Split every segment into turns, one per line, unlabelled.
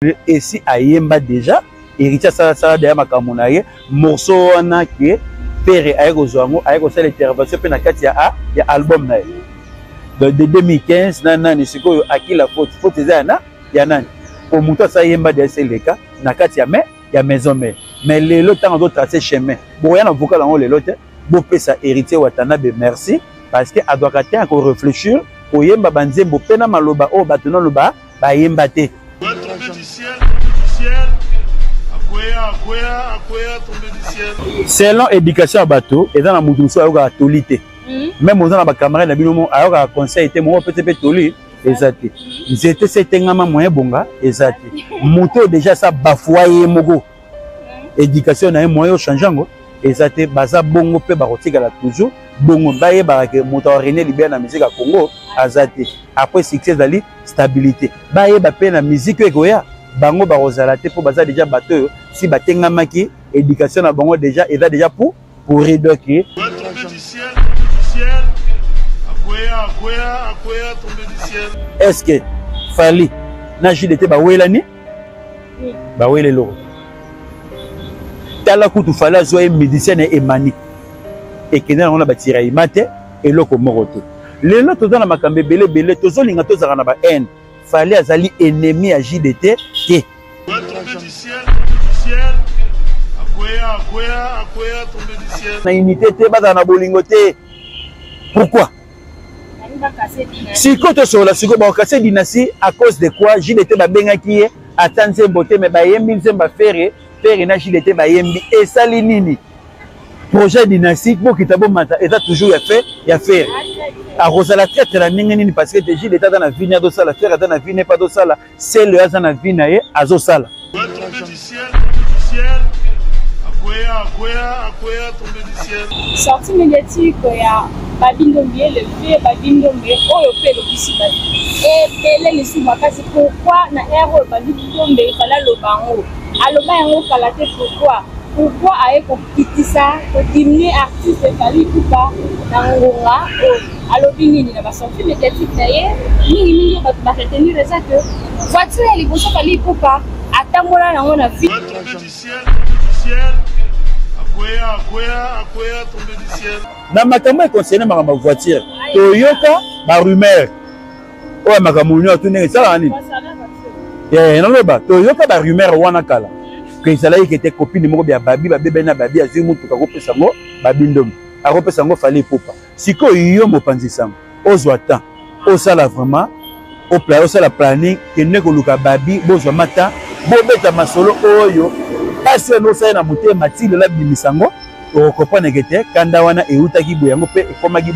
Et si ayemba déjà héritier ça derrière makamona ye morceau wana ke père ayeko zwango ayeko sala intervention pe na kati ya album na ye de 2015 nani sikoyo akila faute za na ya nani pour muto ça yemba de seleka na kati ya maison mère mais lelo tant d'autres tracer chemin boya na vocal ngo lelo te bo pesa héritier Watanabe merci parce que a doit encore réfléchir ko yemba banzembo pe na maloba o batono loba ba yemba te. Selon éducation à bateau, et dans la moudousso, il y a tolité. Même aux gens, les camarades, il y a un conseil, il y a un toli, exact. C'était cet moyen bonga, exact. Moto déjà ça bafouaye mogo. Éducation a un moyen changeant, exact. Baza bongo pe barotika la toujours. Bongo baye barake moto René libère la musique à Congo, exact. Après succès d'ali stabilité. Baye ba pe la musique ekoya. Bango barozalate pour baza déjà bateau si batenga maki éducation na bango déjà et là déjà pour rédoquer est-ce que fali na JDT ba welani ba welelo tala kutu fala zo e médecin et mani et kena on a batira imate et loko moroto lelo to dans makambe belé tozo linga to zaka na ba haine fallait azali ennemi à JDT qui na unité te bada na bolingo te pourquoi si koto sur la siko ba casser dynastie à cause de quoi JDT ba benga ki atanze mbote mais ba yembi nzemba faire na JDT ba yembi et sali nini projet dynastique pour kitabo mata et toujours ya faire à Rosala traite la ningeni parce que déjà l'état dans la vie n'a pas la faire dans la vie n'est pas de ça là c'est le dans la vie n'a azo sala
sortie médiatique ya Babindombe le fait Babindombe oyo pe le bisiba et belle les sous makasi pourquoi na ero Babindombe fala lo bango aloba yango kala te pourquoi aye ko kitisa ko diminuer artiste fali kupa na ngonga alobi nini na basortie médiatique na ye mingi ba retenir ça que voiture ya liboso fali kupa atambola nango na vie
na makambo concerne ma voiture Toyota ba rumeur o makambo nyo tunenge sala nini non ba Toyota ba rumeur wana kala que ça qui était copine moko bia babi ba bebe na babi azui mutu ka kopesa ngo babindom a kopesa ngo fali popa siko yo mopanzi sango ozwa temps osala vraiment au plan osala planning kene ko luka babi bozwa mata bobeta masolo oyo kasi no sai na mute matile la bimisango o kopana kete kanda wana euta ki boyango pe ekoma ki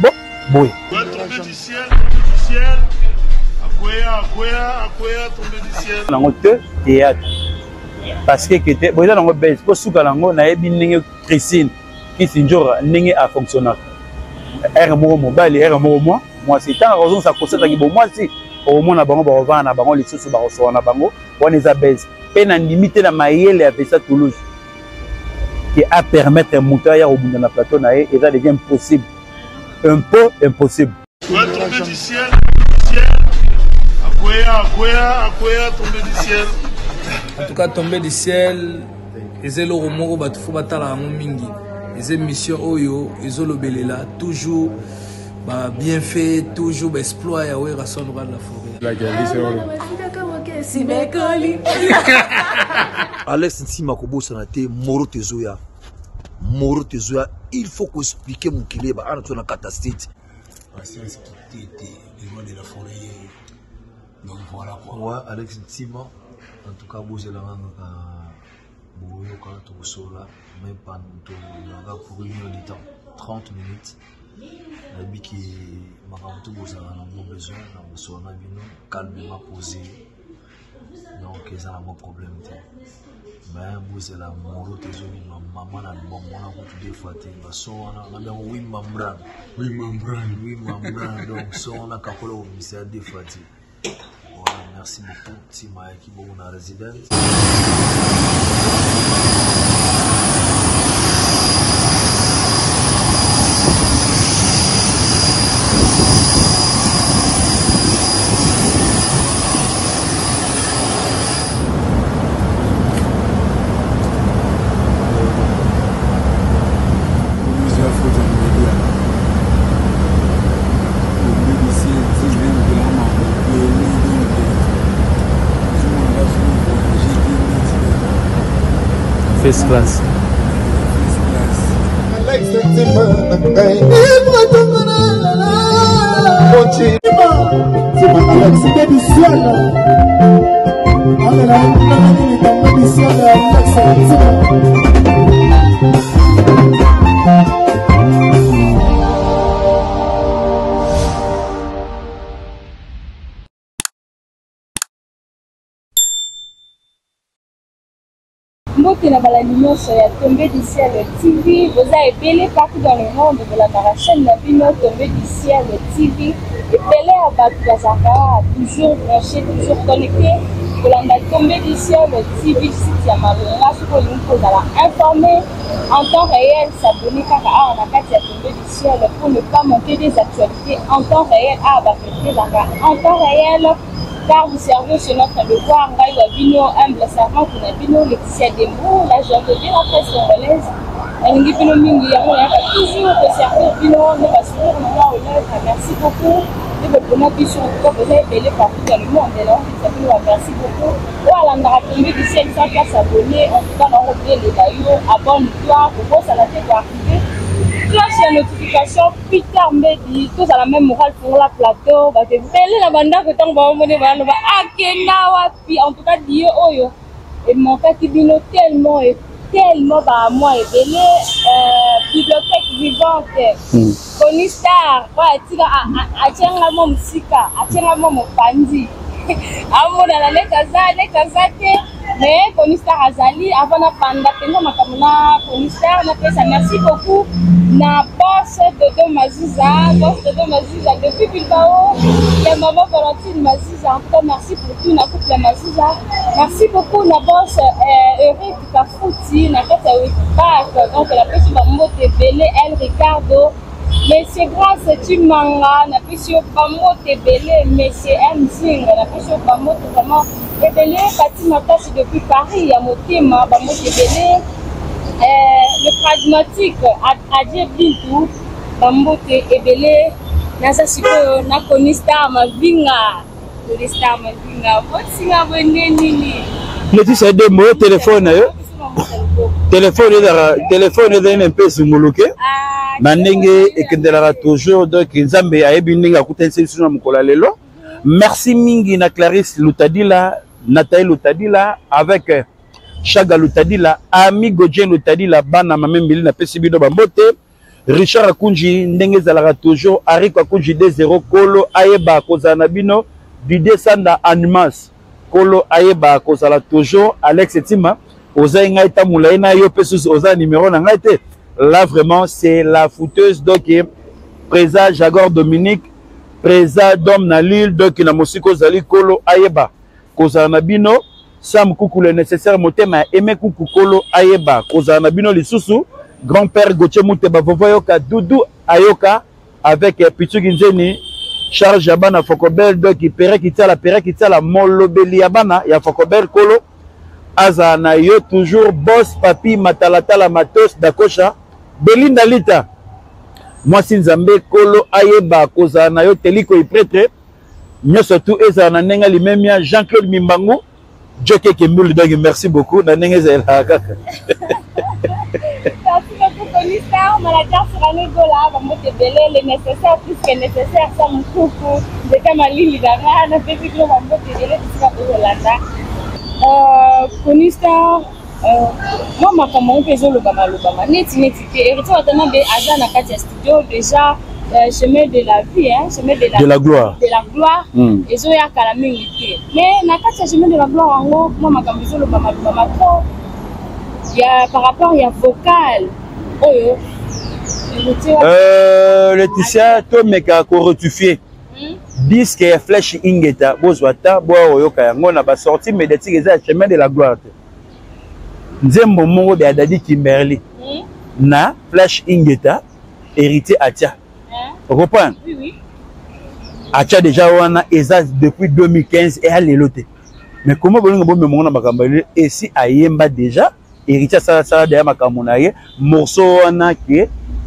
boye nango te théâtre parce que c'était bon dans le base pour souka lango na yebi ninge Christine qui sinjora ninge a fonctionner er mo mobile er mo moi c'est tant raison ça constate ki bon moi si au moins na bango ba revendre na bango les sous ba recevoir na bango on les a base pe na limiter na mayele avec ça Toulouse qui a permettre un moteur ya au bout de la plateau na et ça devient impossible un peu impossible
tomber du ciel tomber du ciel.
En tout cas, tomber du ciel, et le romoro batufo batala mingi, et mission oyo, et le belela toujours bien fait, toujours exploit ya ouais rason de la forêt.
Alex Ntima Kobo sanate moro tezoya, il faut qu'on explique mon kilé ba ana tona catastrophe.
C'est ce qui était loin de la forêt. Donc voilà quoi.
Moi Alex Ntima en tout cas vous allez même pas pour une heure de temps 30 minutes la qui m'a vous avez besoin calmement posé donc ils ont un problème mais vous allez moro maman a bon des fois oui membran donc son a capolo au ministère des fois. Voilà, merci beaucoup, Tima qui est mon résident.
First class.
Mbote na balanimon sur la tombée du ciel TV, vous avez belé partout dans le monde de la chaîne Nabino tombée du ciel TV. Et belé à Bazaka, toujours branché, toujours connecté. Pour la tombée du ciel TV, site Yamalonga, ce qu'on nous pose à la informer en temps réel, s'abonner car à la carte tombée du ciel pour ne pas manquer des actualités en temps réel à Bazaka, en temps réel. Car vous servez sur notre devoir, Ngaï Wabino, humble servant pour Nabino, Laetitia Dembou, la jeune de la presse congolaise. Alingi Pino Mingi, Yamo, toujours de servir Pino, ne va sourire, non, merci beaucoup. Et le premier qui sur le corps, vous avez belé partout dans le monde, et là, merci beaucoup. Voilà, on a tombé du ciel, sans qu'à s'abonner, en tout cas, on a oublié les gaillots, abonne-toi, pour voir ça la tête arriver. Cloche la notification, Peter Mbedi, tous à la même morale pour la plateau, bah c'est belle la bande que tant va monter, va Akenawa, puis en tout cas Dieu Oyo, et mon cas qui vient tellement et tellement bah moi et belle bibliothèque vivante, Conistar, ouais tu vas à tiens la mon sika, à tiens la mon pandi, à mon à la nekazate. Mais Conistar Azali, avant la panda, ma camona, Conistar, merci beaucoup. Na boss de Maziza, depuis Bilbao, la maman Valentine Maziza, en tout cas merci pour tout, na couple Maziza. Merci beaucoup, na boss Eric Kafouti, na tête équipage, donc la personne va monter Belé, El Ricardo. Monsieur Grace Timanga, na personne va monter Belé, Monsieur Mzing, na personne va monter vraiment. Et Belé, Fatima Tassi depuis Paris, à Motema, va monter Belé. Le pragmatique, Adje Bintou, Bambote Ebele, Nasa Siko, Nakonistar Mavinga, Konistar Mavinga, Botinga Weneni.
Laetitia Demo, téléphone, téléphone est un peu sumuluke. Manenge et Kendelara toujours, donc Nzambe a ebindinga kutense suna mukola lelo. Merci mingi na Clarisse Lutadila, Nathalie Lutadila, avec Chaga Lutadila, Ami Godjen Lutadila, Bana Mamembili na Pesibido Bambote, Richard Akunji, Ndenge Zalara toujours, Arik Akunji 2-0, Kolo Ayeba Kozanabino, Dide Sanda Animas, Kolo Ayeba Kozala toujours, Alex Etima, Oza Ngaïta Moulaïna, Yopesus Oza numéro Nangaïte. Là vraiment c'est la fouteuse, donc Présa Jagor Dominique, Présa Dom Nalil, donc Namosiko Zali, Kolo Ayeba Kozanabino, Sam Koukou le nécessaire motema Aimé Koukou Kolo Ayeba Kozana Bino Lisusu grand-père Gauthier Mouteba Vovoyoka Doudou Ayoka avec Pichu Ginzeni Charles Jabana Fokobel donc Pere Kitala Molobeli Abana ya Fokobel Kolo Azana yo toujours boss papi Matalatala Matos Dakosha Belinda Lita moi Sinzambe Kolo Ayeba Kozana yo Teliko y prêtre surtout Ezana Nenga Limemia Jean-Claude Mimbangu Joké Kemboul, donc merci beaucoup.
Merci beaucoup, Conistar. Manager sur un égola, on va te belé le nécessaire, plus que nécessaire, ça me coupe. De Kamali Lidana, on a fait que on va te belé, tu vas pour Yolanda. Conistar, moi, ma camarade, je le bama. Net, et retour à tenir des Azana Katia Studio, déjà. Chemin de la vie, hein, chemin de la gloire. De la gloire. Et je vais à calamité. Mais dans le chemin de la gloire, moi, ma camisole, le bama trop. Il y a par rapport, il y a vocal.
Laetitia, toi, mec, à corrotifier. Disque Flash Ingeta, Bozwata, Boaoyoka, on a sorti, mais des tigres, chemin de la gloire. Nzembo Mongo de Adadi Kimberly. Na Flash Ingeta, hérité Atia. Vous comprenez?
Oui, oui.
Atia déjà wana eza depuis 2015 et à l'éloté. Mais comment vous voulez me montrer ma campagne? Et si Ayemba déjà héritier ça derrière ma campagne morceau wana qui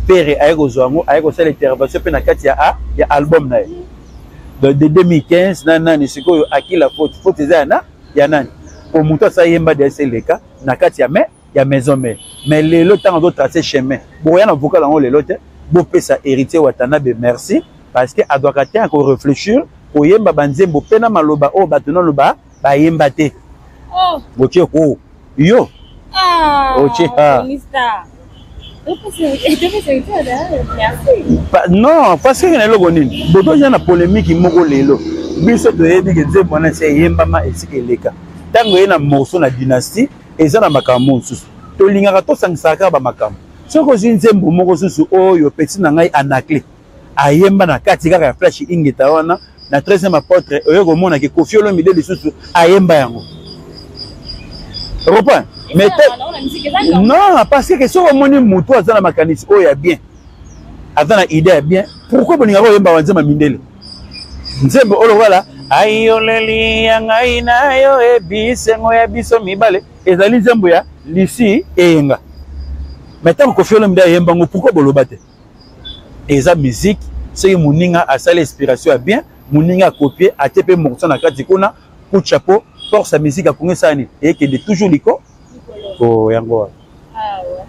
père aéro zoango aéro c'est l'intervention pe na kati ya album na de 2015 nana ni siko aki la faute eza na ya nani pour monter ça Ayemba de c'est le cas na kati ya mais ya maison mère. Mais lelo tant d'autres tracé chemin. Bon ya na vocal en lelo te, bo pesa héritier Watanabe merci parce que adwakate encore réfléchir pour yemba banzembo pena maloba o batono loba ba yemba te.
Oh.
Botie ko. Yo.
Ah.
Oche ha. Non, parce que na logo nini. Boto ja na polémique moko lelo. Biso to yebi ke nzembo na se yemba ma esika eleka. Tango ye na morceau na dynastie eza na makambo susu. To lingaka to sangisaka ba makambo. Soko zinzembo moko susu oyo petit na ngai anaclé. Ayemba na kati kaka ya flash ingeta wana na 13e apôtre oyo komona ke Koffi Olomide lisusu ayemba yango. Reprends. Mais non, parce que si on moni muto azana makanisi oyo ya bien. Azana idée ya bien. Pourquoi boninga ko yemba wanzema mindele? Nzembo olo wala ayoleli ngai nayo ebisengo ya biso mibale ezali nzembo ya lisi eyenga. Maintenant Koffi Olomide ayemba ngo pourquoi boloba te? Eza musique, c'est moninga a sali inspiration ya bien, moninga a copier a tepe morceau na kati kuna coup de chapeau force sa musique a konge sani et que de toujours liko ko yango.
Ah ouais.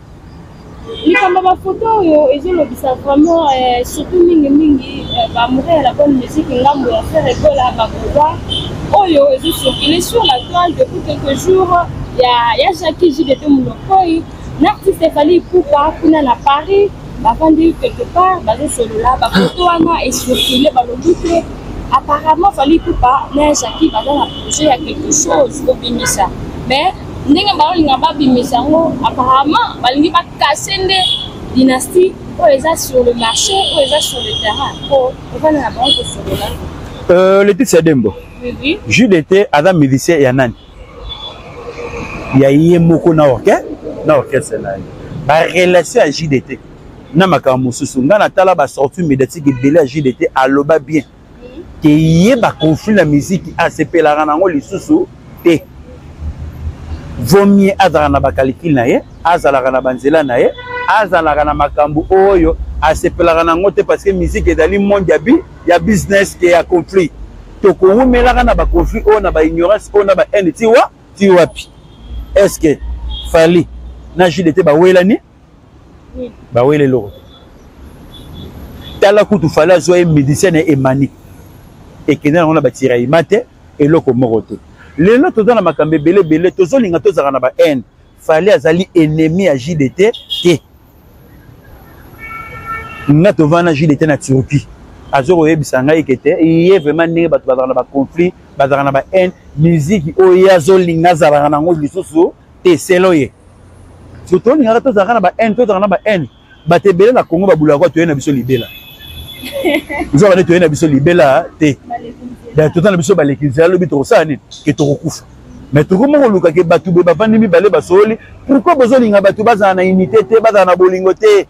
Ni kama ma photo yo ezolobisa vraiment surtout mingi ba mourir la bonne musique ngambo ya faire école à Bakoba. Oyo ezo circuler sur la toile depuis quelques jours. Ya Jackie JDT Moulokoi, l'artiste Fally Ipupa kuna na Paris. Bavandi quelque part, basé sur là, photo est circulé par le boucle. Apparemment, Fally Ipupa, mais Jackie va dans la projet à quelque chose au Bimisa. Mais, n'enga ba linga ba Bimisa apparemment, ba lingi ba kasende dynastie, ou les a sur le marché, ou les a sur le terrain. Pour va dans la banque sur là.
Le titre c'est Dembo.
Oui.
JDT Adam musicien ya nani? Ya yemoko na orchestre, c'est là. Ba relation à JDT. Na makambo susu nga na tala ba sortie médiatique ebele à JDT aloba bien ke yé ba conflit la musique asepelaka nango lisusu te vomier azala na ba calcul na ye azalaka na banzela na ye azalaka na makambo oyo asepelaka nango te parce que musique ezali monde ya business ke ya conflit to ko wumelaka na ba conflit oyo na ba ignorance oyo na ba haine ti wapi est-ce que Fally na JDT ba welani ba wele loko tala kutu Fally azoye médecin et mani et kena on a batira imate et loko morote lelo toza na makambe belé tozo linga tozaka na ba haine Fally azali ennemi à JDT te nga tovana JDT na Turquie azoro yebisa ngai kete iye vraiment ndenge bato bazaka na ba conflit bazaka na ba haine musique oyo azolinga zalaka nango lisusu te seloye surtout linga tozaka na ba haine tozaka na ba haine batebele na Congo babula kwa toyena biso libela nous avons toyena biso libela te da totana biso balekizela lobi to sani ke to kokufa mais to komo luka ke batu be bavandi mibale basoli pourquoi bozolinga batu bazana na unité te bazana na bolingo te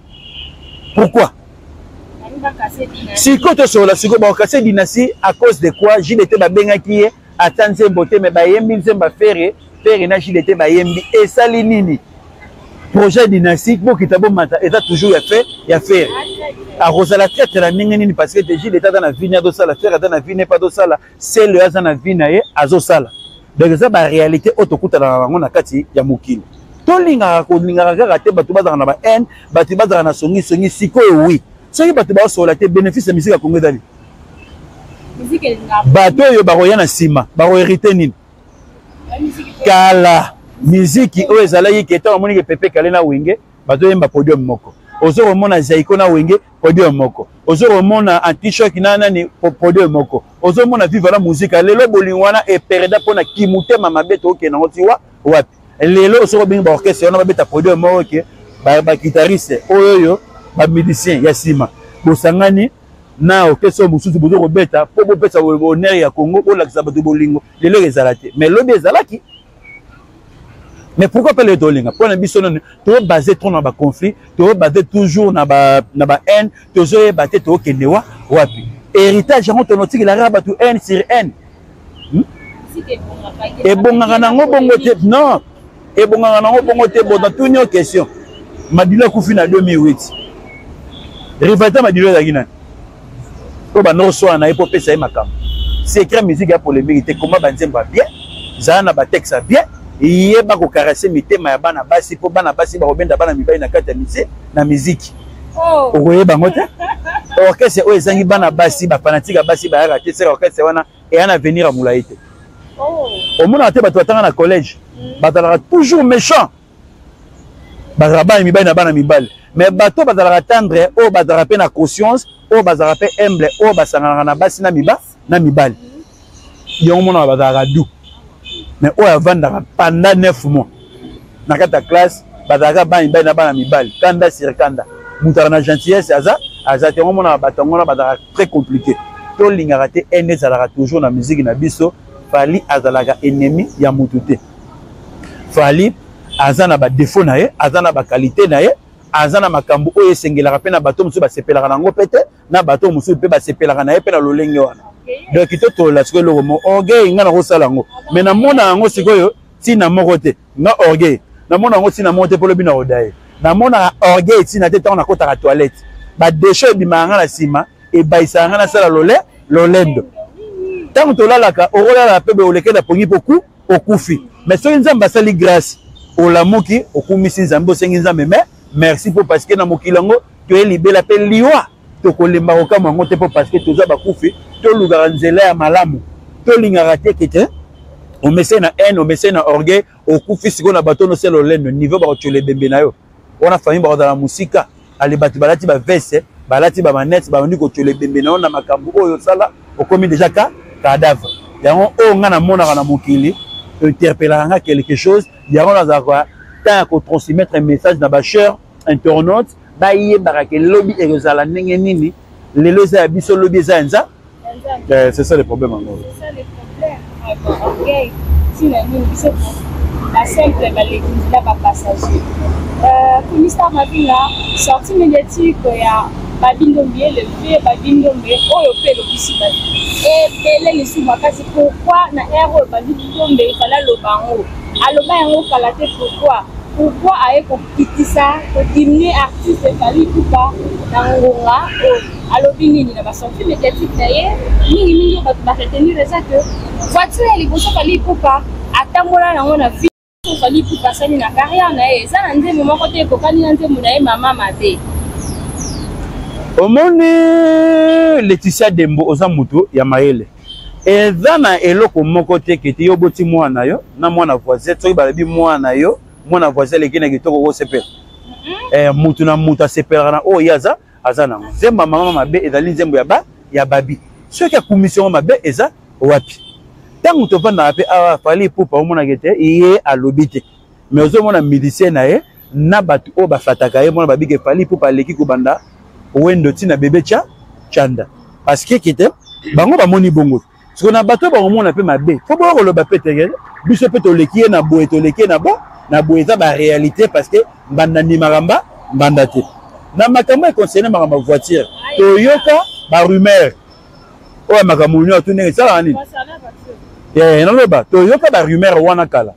pourquoi si koto sola siko ba kase dynastie à cause de quoi JDT ba bengaki ye atanze mbote mais ba yembi nzemba fere na JDT ba yembi et sali nini projet dynastique pour qu'il t'abo mata et toujours ya faire à Rosala traite la ningeni parce que déjà l'état dans la vie n'a pas la faire dans la vie n'est pas de ça là c'est le dans la vie naé azo sala donc ça ba réalité otokuta na bango na kati ya mokili to linga ko linga ka te batu bazana na ba haine batu bazana na songi siko oui soki batu ba sola te bénéfice musique ya Congo dali musique linga batu yo ba roya na sima ba ro hériter nini kala musique oyo ezalaki ke to amoni ke pepe kale na wenge bato yemba podium moko ozo remona Zaiko na wenge podium moko ozo remona anti-choc na nani podium moko ozo mona vive la musique lelo bolingwana e perda pona kimutema mabeto oke na otiwa wapi lelo ozo binga ba orchestre na babeta podium moko ke ba guitariste oyo ba musicien ya sima bosangani na orchestre mususu bozo robeta po bopesa honneur ya Congo bo la bato bolingo lelo ezalate mais lobi ezalaki. Mais pourquoi pas les dolinga? Pour les bisons, tu es basé trop dans le conflit, tu es basé toujours dans la haine, tu es basé trop kenewa, wapi. Héritage, on te note qu'il a rabattu haine sur haine. Et bon, non. Et bon, dans toutes nos questions. Madila Koufine en 2008. Rivata Madila Dagina. Comme un osso en épopée, ça est ma cam. C'est écrit musique pour les mériter. Comment Banzem va bien, Zana Batek ça bien. iye ba ko caresser mitema ya bana basi po bana basi ba robenda bana mibali na kati ya musée na musique okoye bango te orchestre oyo ezangi bana basi ba fanatique basi ba yaka te c'est orchestre wana et en avenir à moulaïté au monde te bato batanga na collège bazalaka toujours méchant bazalaka bana mibali na bana mibali mais bato bazalaka tendre oyo bazalaka pe na conscience oyo bazalaka pe humble oyo basanganaka na basi na mibali yango mona bazalaka du mais oyo avandaka pendant 9 mois na kati ya classe bazalaka bana mibali na bana mibali kanda sur kanda mutaka na gentillesse aza te yango mona bato yango na bazalaka très compliqué tolingaka te ene ezalaka toujours na musique na biso Fally azalaka ennemi ya mutu te Fally aza na ba défaut na ye aza na ba qualité na ye aza na makambo oyo esengelaka pe na bato mosusu basepelaka nango pe te na bato mosusu pe basepelaka na ye pe na lolenge wana donc totola sikoyo eloko mo orgueil nga na kosala yango mais namona yango sikoyo ntina moko te nga orgueil namona yango ntina moko te mpo lobi na odaye namona orgueil ntina te ntango nakotaka toilette badesho ebimaka nga na nsima ebayisaka nga nasala lolendo ntango tolalaka okolalaka mpe oleke na pongi mpo okufi mais soki nzambe asali grâce olamuki okumisi nzambe osengi nzambe mais merci mpo parce que na mokili yango toyelibela mpe liwa tokolemba kokamwa yango te mpo parce que toza bakufi tolukaka nzela ya malamu tolingaka te kete omese na haine omese na orgueil okufi sikoyo na bato nosala olendo niveau bakotiola ebembe na yo wana famille bakozala mosika ale bato balati bavese balati bamanete babandi kotiola ebembe na yo na makambo oyo osala okomi déjà cadavre yango oyo nga namonaka na mokili interpellaka nga quelque chose yango nazalaka tant ya kotransmettre message na bachere internaute bayebaka ke lobi ekozala ndenge nini lelo eza ya biso lobi eza ya nza c'est ça le problème yango
la simple balekindila bapassager ministère mabinga sortie médiatique ya babindombi élevé babindombi oyo mpe elobisi bato ebele lisusu makasi pourquoi na ere oyo babindombi efala aloba yango aloba yango kala te pourquoi aye kokitisa kodiminue artiste Fally Ipupa na ngonga oyo alobi nini na basortie médiatique na ye mingimingi bato baretenir eza ke voiture ya liboso Fally Ipupa atambola nango na vie Fally Ipupa asali na carrière na ye eza na nzembo moko te ekokani na nzembo na ye mama mabe
omoni Laetitia Dembo oza mutu ya mayele eza na eloko moko te kete yo boti mwana yo na mwana voisin soki balobi mwana yo mwana voisin leki na kitoko kosepela mutu na mutu asepelaka na oyo ye aza nango nzembo ya mama mabe ezali nzembo ya babi soki akumisi yango mabe eza wapi ntango tovandaka mpe awa Fally Ipupa omonaka te ye alobi te mais ozomona musicien na ye na bato oyo bafataka ye mona babike Fally Ipupa aleki kobanda wendo ntina bebe chanda parce que kete bango bamoni bongo siko na bato bangomona mpe mabe fo boyo koloba mpe teke biso mpe toleki ye na boye toleki ye na boye eza baréalité parce que mbanda ndimaka mbanda te na makambo econcerne makambo voiture toyoka barumeur oyo makambo nyonso tu ndenge esalaka nini naloba toyoka barumeur wana kala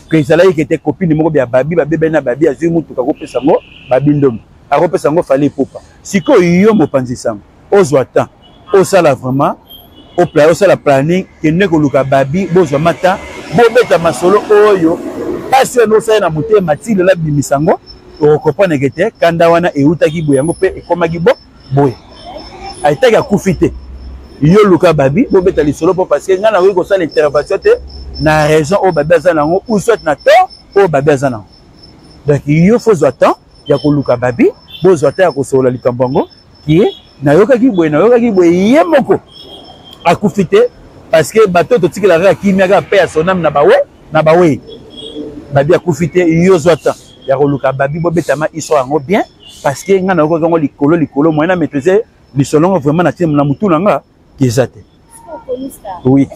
ke ezalaki kete copine moko ya babi babebe na babi azwi mutuka kopesa yango babindombi akopesa yango Fally Ipupa sikoyo yo mopanzi sango ozwa temps osala vraiment osala planning kende koluka babi bozwa mata bobeta masolo oyo kasi ono osala na motema tilela bimisango okopaneke te kanda wana eutaki boye yango mpe ekomaki boye aitaki akufi te yo luka babi bobeta lisolo mpo parce que ngai nakoki kosala intervention te na raison oyo babi aza nango ou soit na tort oyo babi aza nango donc yo fozwa temps ya koluka babi bozwa te ya kosolola likambo yango kie nayokaki boye ye moko akufi te parce que bato totikelaka akimiaka mpe ya soname na bawe babi akufi te yo zwa temps ya koluka babi bobetama histoire yango bien parce que nga nayokaki yango likolo moyen na maîtriser lisolo yango vraiment na mutu na nga eza te oui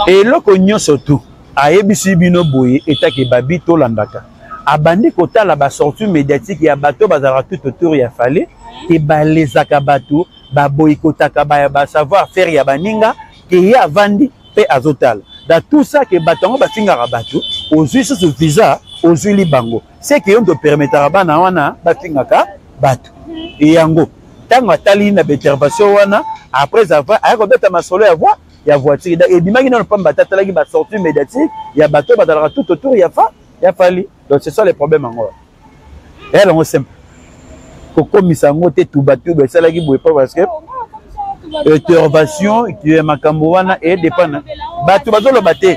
eloko nyonso tu ayebisi bino boye etake babi tolandaka abandi kotala basortie médiatique ya bato bazalaka tout autour ya Fally ebalezaka bato baboyikotaka basavoir faire ya baninga ke ye avandi mpe azotala da tout ça ke bato yango bafingaka bato ozwi susu visa ozwi libango seke yo topermetaka bana wana bafingaka bato eyango ntango atali na baintervention wana après avoir ayakobeta masolo ya voix ya voiture et bimaki non pas batata qui ba sortie médiatique ya bateau batala tout autour ya fali donc c'est ça les problèmes en gros elle on simple koko misango te tout bateau ba sala ki boye pas parce que intervention qui est makambo wana et dépend bateau bazolo baté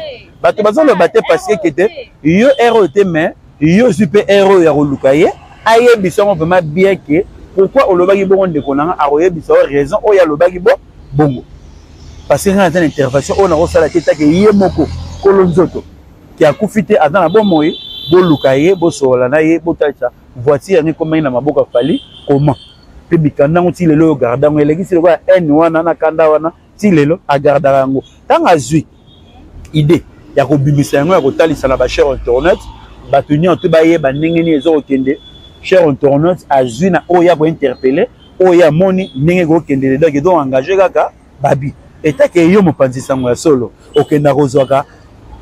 parce que était yo héros te mais yo super héros ya rolukaye aye biso vraiment bien que pourquoi au lobaki bon de konanga aroye biso raison o ya lobaki bongo parce que quand une intervention on a reçu la tête que yé moko kolonzoto qui a kufité dans la bon moyen bo lukaye bo sola na ye bo tacha voiture ni comme na maboka fali comment pe bikanda ngoti lelo garda ngo eleki silo kwa en wana na kanda wana ti lelo a garda rango tanga zui idée ya ko bimisa ngo ya ko talisa na ba cher internet batuni en tout ba ye ba ndengeni ezo kende cher internet a zui na oya ko interpeller oya moni ndenge ko kende donc do engagé kaka babi eta ke yo mopanzi sango ya solo okenda kozwaka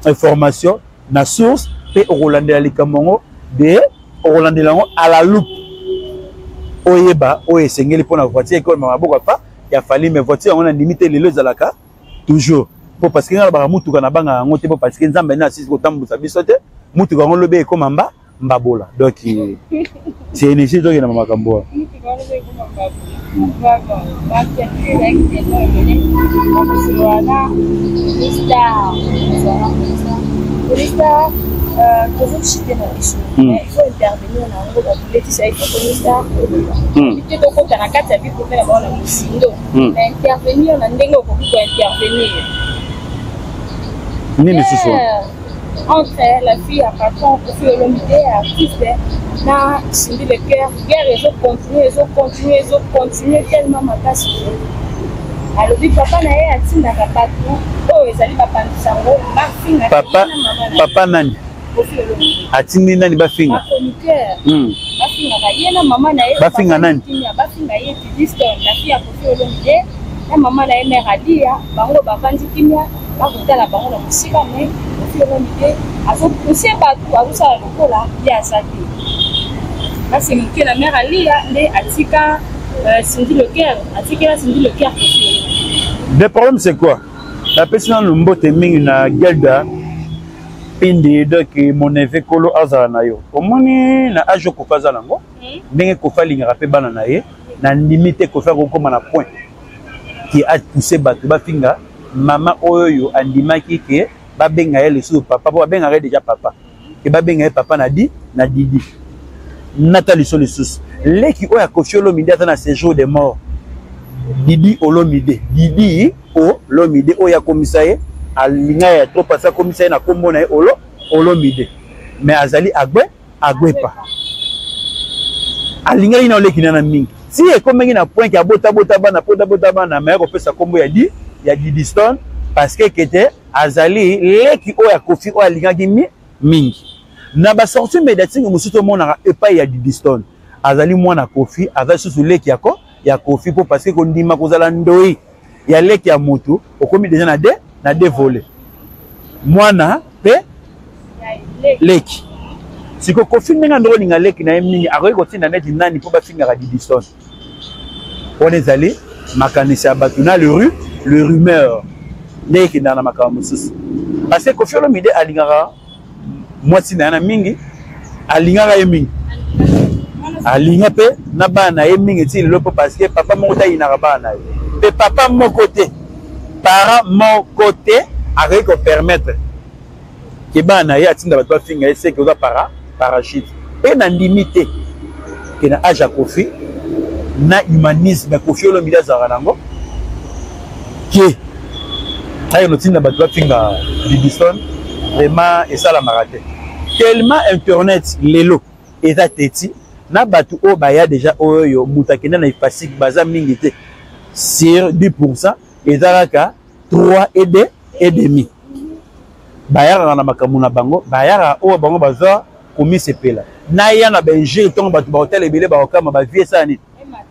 information na source pe okolandela likambo de okolandela ngo à la loupe oyeba oyesengeli pona voiture ko maboko pa ya fali mais voiture on a limité les ezalaka toujours pour parce que na ba mutuka na banga ngo te parce que nzambe na sisi ko tambusa biso te mutuka ngo lobe ko mbabola donc c'est une chose qui na makambo
toujours citer ma mission. Il faut intervenir dans le monde de l'éthique avec le ministère. Il faut que tu aies un cadre de vie pour faire la mission. Intervenir dans le monde pour intervenir. Entre la fille à patron, pour faire l'homité, artiste, là, c'est le cœur. Guerre, ils ont continué tellement ma casse. Alors, papa n'a pas atteint la patron. Oh, ils allaient papa
papa nani atindi nani bafinga
bafinga bayena mama na ye
bafinga nani
bafinga ye Liston la fille a Koffi Olomide na mama na ye mère Alia bango bavandi kimia bakotala bango na mosika mais Koffi Olomide azopousser bato azosala lokola ye azaki kasi moke na mère Alia nde atika Cindy Lecoeur atikela Cindy Lecoeur Koffi Olomide.
Le problème c'est quoi? La personne n'a pas été na gelda pindi donc mon neveu kolo azala na yo omoni na ajo ko fazala ngo ndenge ko falinga rapé bana na ye na limite ko faire ko na point qui a poussé bato ba finga mama oyo andimaki ke ba benga ye le sou papa ba benga déjà papa ke ba benga ye papa na didi Nathalie sur le sous leki oya Koffi Olomide atana séjour de mort Didi Olomide Didi Olomide oya komisaye alinga ya trop passer komisaye na kombo na Olomide mais azali agwe pa alinga ina oleki na mingi si e komengi na point ya bota bana mais ko pesa kombo ya Didi Stone parce que kete azali leki oya Koffi oya alinga ki mingi na ba sortie médiatique musuto mona epa ya Didi Stone azali mwana Koffi azali susu leki yako ya Koffi pour parce que kondima kozala ndoi ya leki ya moto okomi déjà na deux volets mwana pe leki siko Koffi ndenge ndo linga leki na mingi akoki kotinda neti nani po bafinga ka Didi Stone on ezali makanisi ya bato na le rumeur ndeki na makambo mosusu parce que Koffi Olomide alingaka mwasi na mingi alingaka ye mingi alinga pe na bana ye mingi ti lopo parce que papa moko ta inaka bana pe papa moko te para moko te akoki ko permettre ke bana ye atinda bato bafinga ye seke oza parachute pe na ndimi te ke na age ya Koffi na humanisme Koffi Olomide azalaka nango ke ayo notinda bato bafinga Didi Stone vraiment esalamaka te tellement internet lelo eza teti na batu o baya déjà oyo mutakenda na ifasik baza mingi te sur 10% ezalaka 3 et demi bayara na makambo na bango bayara o bango baza komisepela na ya na benje ton batu ba hotel ebele ba okama ba vie sani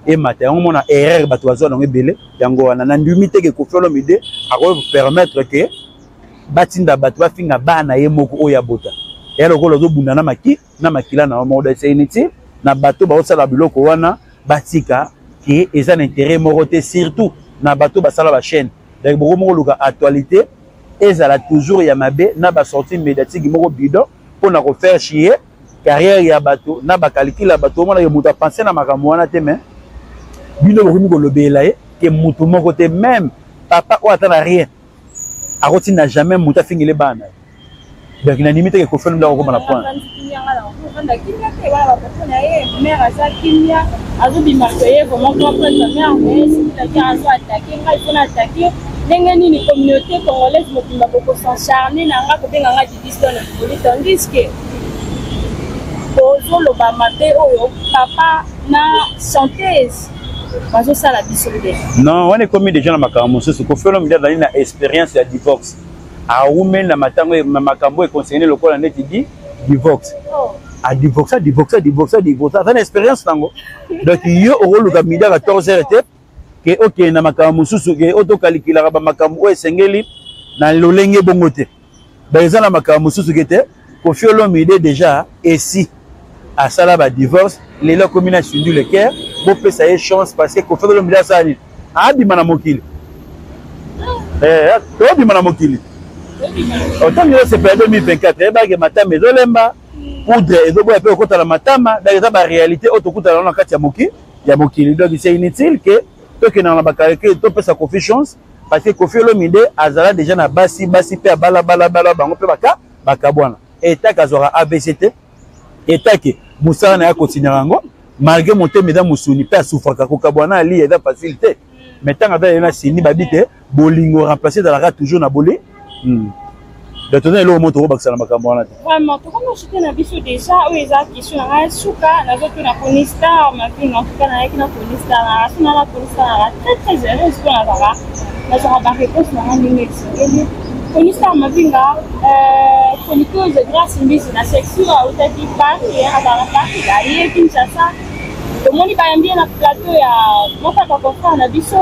e mata yango mona erreur batu bazo na ebele yango wana na ndumi te ke Koffi Olomide ako permettre que batinda batu bafinga bana ye moko oya bota ya lokolo zo bunda na makila na moda seniti na bato ba osala biloko wana batika ke eza na intérêt moko te surtout na bato basala ba chaîne donc beaucoup moko luka actualité ezala toujours ya mabe na ba sortie médiatique moko bidon pour na ko faire chier carrière ya bato na ba calcul bato mona ke muta penser na makambo wana te mais bino bokomi ko lobela ye ke mutu moko te même papa o atana rien akoti na jamais muta fingile bana donc na limite ke ko faire ndako ko na point
ni communauté congolaise mobimba beaucoup s'encharner nanga ko benga nga division tandis que bozo lo ba mabe oyo papa na synthèse bazo sala bisonde
non on est commis déjà na makambo so ko felo mida dans na expérience ya divorce a women na matango na makambo e conseiller lokola neti di divorce a divorce ça une expérience nango donc yo o luka mida 14h te ke ok na makambo susu ke auto calculer ba makambo esengeli na lolenge bongo te ba ezana makambo susu ke te ko fiolo mide déjà et si à sala ba divorce les là comme na sundu le cœur bo pesa ye chance parce que ko fiolo mide ça ni abi mana mokili to bi mana mokili autant que c'est pour 2024 ba ke matama ezolemba poudre ezoboya pe okota la matama dans ba réalité autokuta na kati ya mokili donc c'est inutile que que dans la bakaleke to pesa confiance parce que Koffi Olomide azala déjà na basi pe bala bango pe baka bwana eta kazora ABCT eta ke musana na ya continuer ngo malgré monter mesdames musuni pe souffraka ko kabwana ali eza facilité mais tant que na sini babite bolingo remplacer dans la rate toujours na bolé de donner le moto baksa na makambo wana
vraiment to comme je t'ai biso déjà ou eza question na suka na zoto na Konista ma vie na suka na yaki na Konista na sina na Konista na très heureuse pour la vara na zo ba réponse na ndenge expliquer Konista ma vie nga chroniqueuse grâce mbisi na section au tati parti à la partie là il est Kinshasa to moni ba mbia na plateau ya mota kwa kofa na biso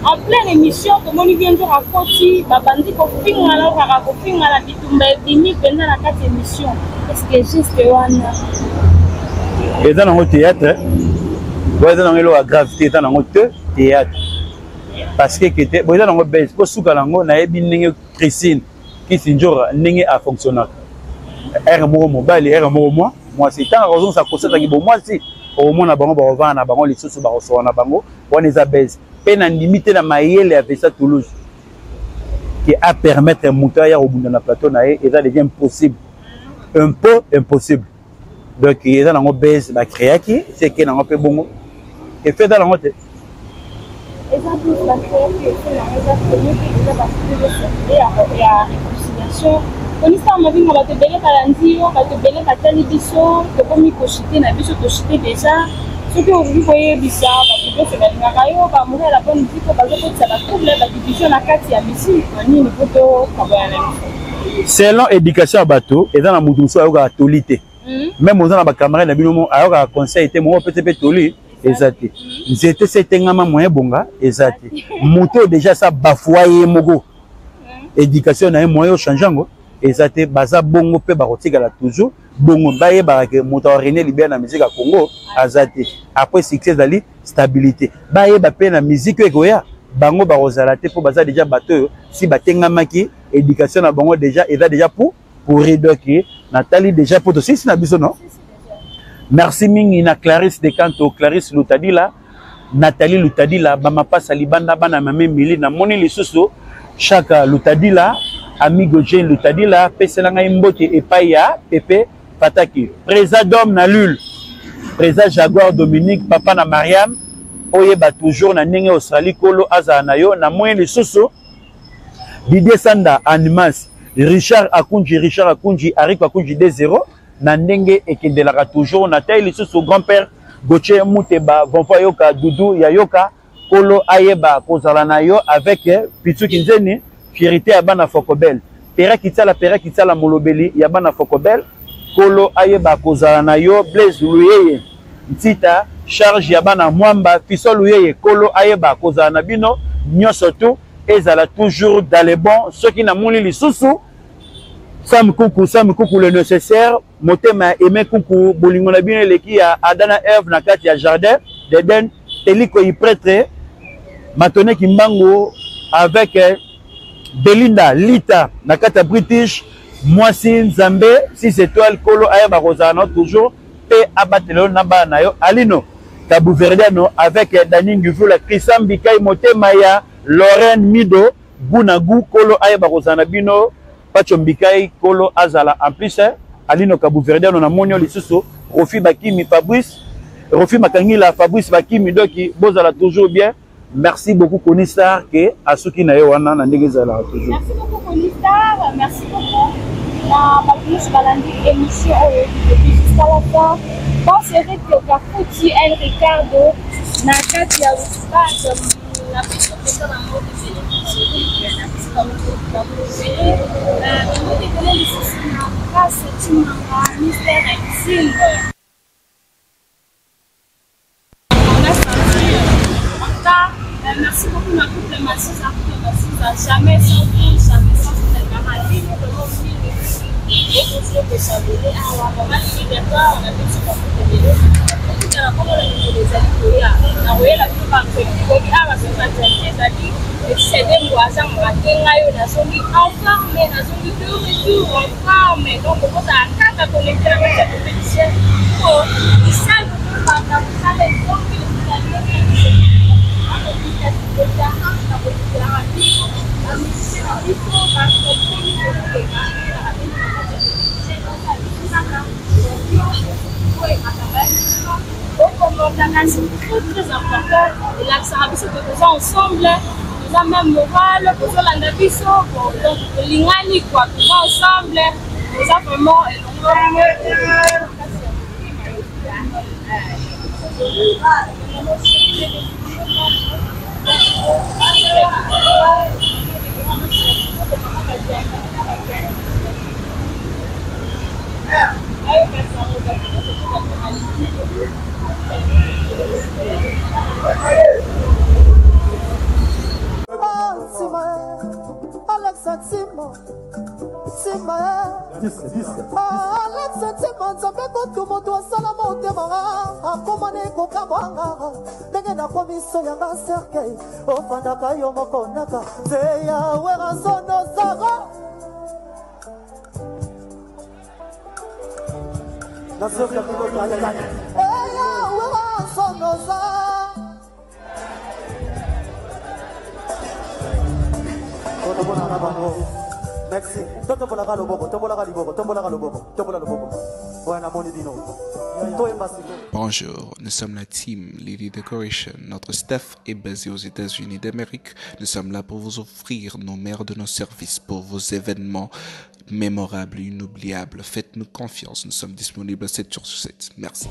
en pleine émission, tout le monde vient de raconter, babandi ko finga la ka ko finga la bitumba bimi pendant la 4 émission. Est-ce que juste wana?
Et dans le théâtre, ouais dans le gravité dans le théâtre. Parce que était bon dans le base, pour souka lango na ebi ninge Christine qui sinjora ninge a fonctionner. Er mo mobile, er mo moi c'est tant raison ça constate que bon moi si au moins na bango ba revendre na bango les sous ba recevoir na bango, on est à base. Peine limité na mayele avec ça Toulouse qui a permettre moutaya au bout de la plateau et ça devient impossible un peu impossible donc il est dans le base la créaki c'est que dans un peu bon et fait dans la montée
exemple la créaki c'est la réconciliation on y ça m'a vu on va te belé balandio on va te belé batali biso to comme kochiter na biso to chiter déjà ce que vous voyez bizarre parce que c'est la ngayo ba mourir la bonne vie ko ba zo ko tsala trouble ba division na kati ya misi ni ni poto kabana
selon éducation à bateau et dans la mutuso ayoka tolité même aux na ba camarade na bino ayoka conseil était mo peut-être toli exact c'était setengama moyen bonga exact moto déjà ça bafoyer mogo éducation na moyen changeango exact baza bongo pe ba kotika la toujours bongo baye ba ke moto René Libert na musique à Congo azate après succès dali stabilité baye ba pe na musique ekoya bango ba rozalate pour baza déjà bateau si batengamaki éducation na bango déjà et déjà pour redoki Nathalie déjà pour aussi na biso non merci mingi na Clarisse de Canto Clarisse Lutadila Nathalie Lutadila ba mapasa libanda bana mame mili na moni lisusu chaque Lutadila amigo Jean Lutadila peselanga imboke epaya pepe pataki président d'homme na lul président Jaguar Dominique papa na Mariam oyeba toujours na ndenge Australie kolo aza na yo na moyen lisusu Didier Sanda Animas Richard Akunji Arik Akunji 2-0 na ndenge ekendelaka toujours na taille lisusu grand-père Gauthier Mouteba bonfa yoka Doudou ya yoka kolo ayeba kozala na yo avec Pitu Kinzeni fierté ya bana Fokobel pera kitala molobeli ya bana Fokobel kolo ayeba kozala na yo Blaise Luyeye ntita charge ya bana Mwamba Fiso Luyeye kolo ayeba kozala na bino nyonso tu ezala toujours dans les bons ceux qui na moni lisusu Sam Kuku le nécessaire motema aimé Kuku bolingo na bino leki ya Adana Eve na kati ya jardin d'Eden teliko y prêtre Matone Kimbango avec Belinda Lita Nakata British Mwasi Nzambe 6 étoiles Kolo Ayaba Rosano toujours P Abatelo Naba Nayo Alino Kabou Verdiano avec Dani Nguvula Chrisam Bikai Mote Maya Lorraine Mido Gunagu Kolo Ayaba Rosana Bino Pacho Bikai Kolo Azala en plus Alino Kabou Verdiano na Monio Lisuso Rofi Bakimi Fabrice Rofi Makangila Fabrice Bakimi Doki Bozala toujours bien. Merci beaucoup Konistar que Asuki na Yowana na Ndegezala toujours.
Merci beaucoup Konistar, merci beaucoup. La Babiche Balandi émission depuis jusqu'à la fin. Pensez que Kafuti El Ricardo na Katia Uspaz la petite personne en mode de télévision la petite en mode de télévision c'est une mystère exil. Merci beaucoup ma couple Massis jamais sans vous, jamais sans vous les camarades, on peut s'abonner à la maman qui est d'accord, on a fait ce qu'on peut dire. On a comment les alliés, on a envoyé la plus grande politique, on a fait des alliés, et c'est des voisins, on a fait la zone enfermée, la zone de retour, enfermée, donc on peut à 4 connecter avec cette compétition. Ils savent que nous avons les gens qui nous alliés. C'est très important et là ça a besoin ensemble nous avons même moral pour la naviso donc l'ingani quoi tout ensemble nous avons vraiment
Bonjour, nous sommes la team Lily Decoration. Notre staff est basé aux États-Unis d'Amérique. Nous sommes là pour vous offrir nos meilleurs de nos services pour vos événements mémorables et inoubliables. Faites-nous confiance, nous sommes disponibles 7 jours sur 7. Merci.